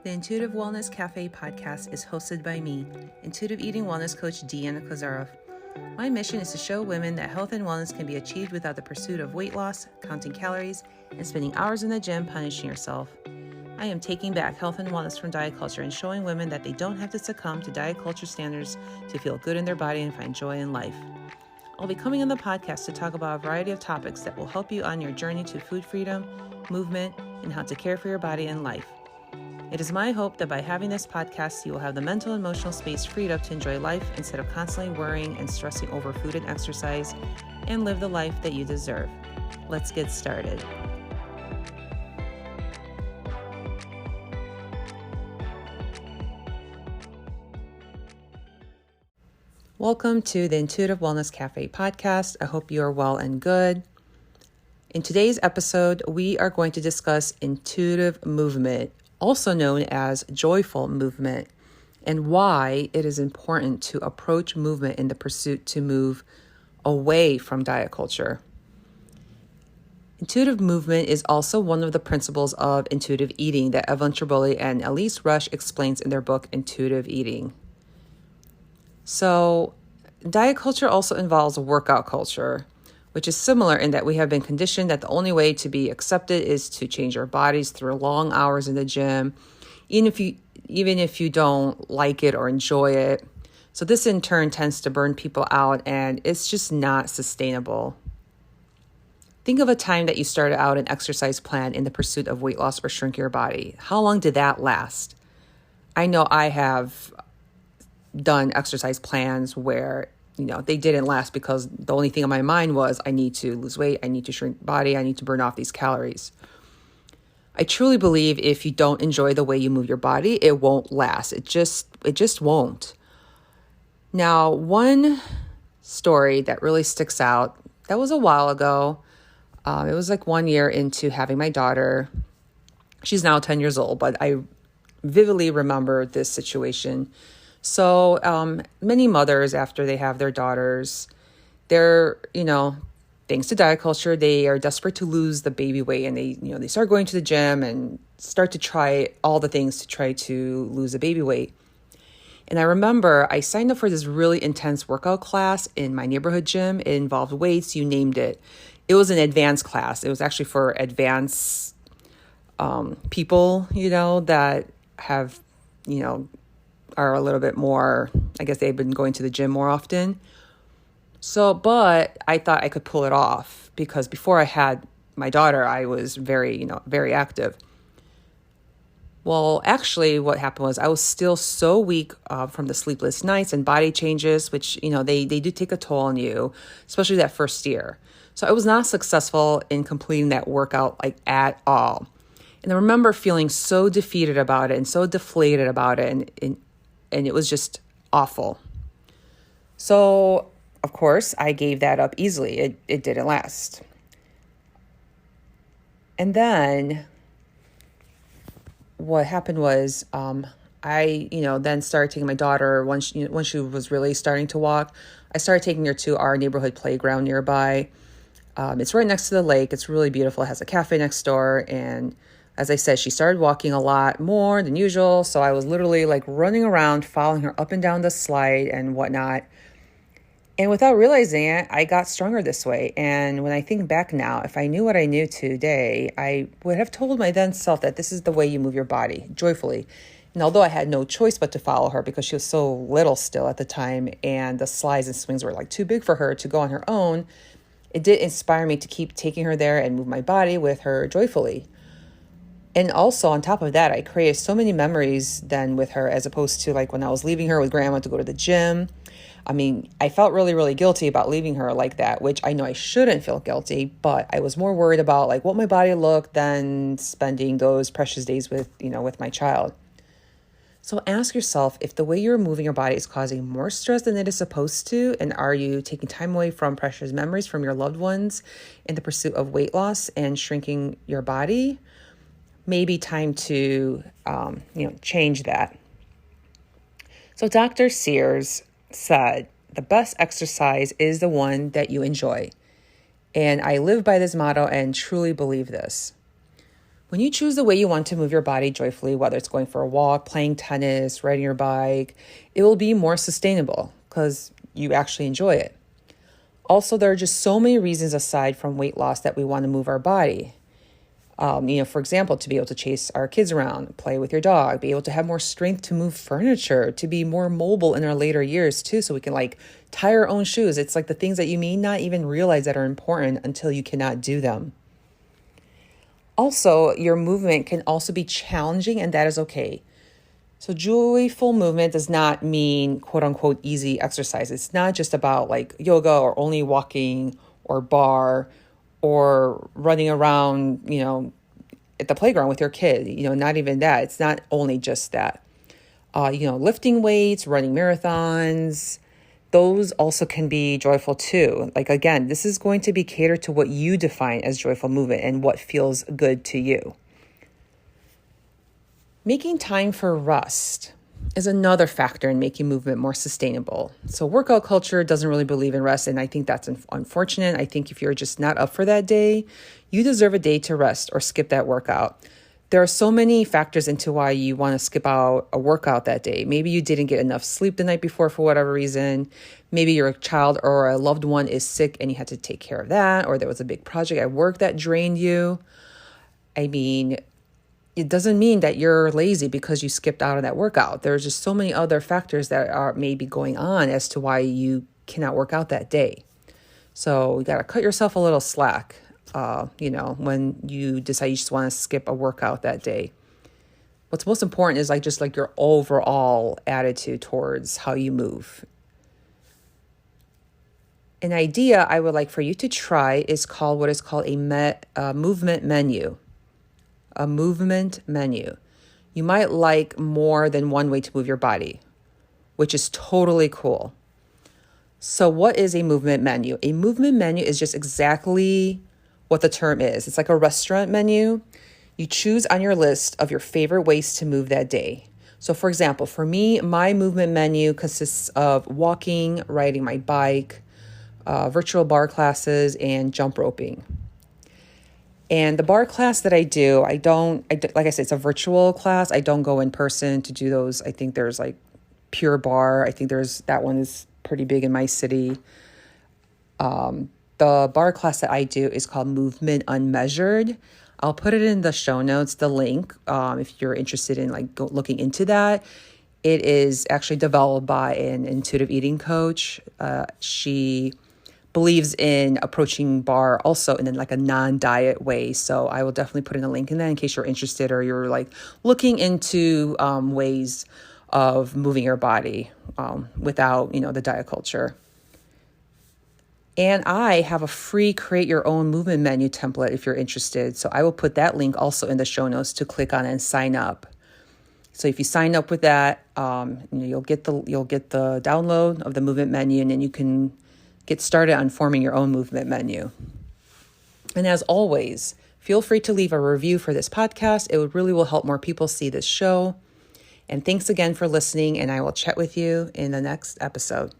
The Intuitive Wellness Cafe podcast is hosted by me, intuitive eating wellness coach Deanna Kozarov. My mission is to show women that health and wellness can be achieved without the pursuit of weight loss, counting calories, and spending hours in the gym punishing yourself. I am taking back health and wellness from diet culture and showing women that they don't have to succumb to diet culture standards to feel good in their body and find joy in life. I'll be coming on the podcast to talk about a variety of topics that will help you on your journey to food freedom, movement, and how to care for your body and life. It is my hope that by having this podcast, you will have the mental and emotional space freed up to enjoy life instead of constantly worrying and stressing over food and exercise, and live the life that you deserve. Let's get started. Welcome to the Intuitive Wellness Cafe podcast. I hope you are well and good. In today's episode, we are going to discuss intuitive movement, also known as joyful movement, and why it is important to approach movement in the pursuit to move away from diet culture. Intuitive movement is also one of the principles of intuitive eating that Evelyn Tribole and Elise Rush explains in their book, Intuitive Eating. So, diet culture also involves workout culture, which is similar in that we have been conditioned that the only way to be accepted is to change our bodies through long hours in the gym, even if you don't like it or enjoy it. So this in turn tends to burn people out, and it's just not sustainable. Think of a time that you started out an exercise plan in the pursuit of weight loss or shrink your body. How long did that last? I know I have done exercise plans where they didn't last because the only thing on my mind was I need to lose weight, I need to shrink body, I need to burn off these calories. I truly believe if you don't enjoy the way you move your body, it won't last. It just won't. Now, one story that really sticks out, that was a while ago. It was like 1 year into having my daughter. She's now 10 years old, but I vividly remember this situation. So many mothers, after they have their daughters, they're, thanks to diet culture, they are desperate to lose the baby weight, and they start going to the gym and start to try all the things to try to lose the baby weight. And I remember I signed up for this really intense workout class in my neighborhood gym. It involved weights, you named it. It was an advanced class. It was actually for advanced people, that have, are a little bit more, I guess they've been going to the gym more often. So, but I thought I could pull it off because before I had my daughter, I was very active. Well, actually what happened was I was still so weak from the sleepless nights and body changes, which, they do take a toll on you, especially that first year. So I was not successful in completing that workout at all. And I remember feeling so defeated about it and so deflated about it. And it was just awful. So, of course, I gave that up easily. It didn't last. And then what happened was I then started taking my daughter, once she was really starting to walk, I started taking her to our neighborhood playground nearby. It's right next to the lake. It's really beautiful. It has a cafe next door. And as I said, she started walking a lot more than usual. So I was literally running around, following her up and down the slide and whatnot. And without realizing it, I got stronger this way. And when I think back now, if I knew what I knew today, I would have told my then self that this is the way you move your body, joyfully. And although I had no choice but to follow her because she was so little still at the time, and the slides and swings were too big for her to go on her own, it did inspire me to keep taking her there and move my body with her joyfully. And also on top of that, I created so many memories then with her, as opposed to when I was leaving her with grandma to go to the gym. I mean, I felt really, really guilty about leaving her like that, which I know I shouldn't feel guilty, but I was more worried about what my body looked than spending those precious days with my child. So ask yourself if the way you're moving your body is causing more stress than it is supposed to, and are you taking time away from precious memories from your loved ones in the pursuit of weight loss and shrinking your body? Maybe time to, change that. So Dr. Sears said, the best exercise is the one that you enjoy. And I live by this motto and truly believe this. When you choose the way you want to move your body joyfully, whether it's going for a walk, playing tennis, riding your bike, it will be more sustainable because you actually enjoy it. Also, there are just so many reasons aside from weight loss that we want to move our body. For example, to be able to chase our kids around, play with your dog, be able to have more strength to move furniture, to be more mobile in our later years too, so we can tie our own shoes. It's like the things that you may not even realize that are important until you cannot do them. Also, your movement can also be challenging, and that is okay. So joyful movement does not mean quote unquote easy exercise. It's not just about yoga or only walking or bar or running around, at the playground with your kid, not even that. It's not only just that. Lifting weights, running marathons, those also can be joyful too. Again, this is going to be catered to what you define as joyful movement and what feels good to you. Making time for rest is another factor in making movement more sustainable. So workout culture doesn't really believe in rest, and I think that's unfortunate. I think if you're just not up for that day, you deserve a day to rest or skip that workout. There are so many factors into why you want to skip out a workout that day. Maybe you didn't get enough sleep the night before for whatever reason. Maybe your child or a loved one is sick and you had to take care of that, or there was a big project at work that drained you. It doesn't mean that you're lazy because you skipped out on that workout. There's just so many other factors that are maybe going on as to why you cannot work out that day. So you got to cut yourself a little slack, when you decide you just want to skip a workout that day. What's most important is your overall attitude towards how you move. An idea I would like for you to try is what is called a movement menu. A movement menu. You might like more than one way to move your body, which is totally cool. So what is a movement menu? A movement menu is just exactly what the term is. It's like a restaurant menu. You choose on your list of your favorite ways to move that day. So for example, for me, my movement menu consists of walking, riding my bike, virtual bar classes, and jump roping. And the bar class that I do, like I said, it's a virtual class. I don't go in person to do those. I think there's Pure Bar. I think that one is pretty big in my city. The bar class that I do is called Movement Unmeasured. I'll put it in the show notes, the link, if you're interested in looking into that. It is actually developed by an intuitive eating coach. She believes in approaching bar also in a non-diet way. So I will definitely put in a link in that in case you're interested or you're looking into ways of moving your body without, the diet culture. And I have a free create your own movement menu template if you're interested. So I will put that link also in the show notes to click on and sign up. So if you sign up with that, you'll get the download of the movement menu, and then you can get started on forming your own movement menu. And as always, feel free to leave a review for this podcast. It really will help more people see this show. And thanks again for listening, and I will chat with you in the next episode.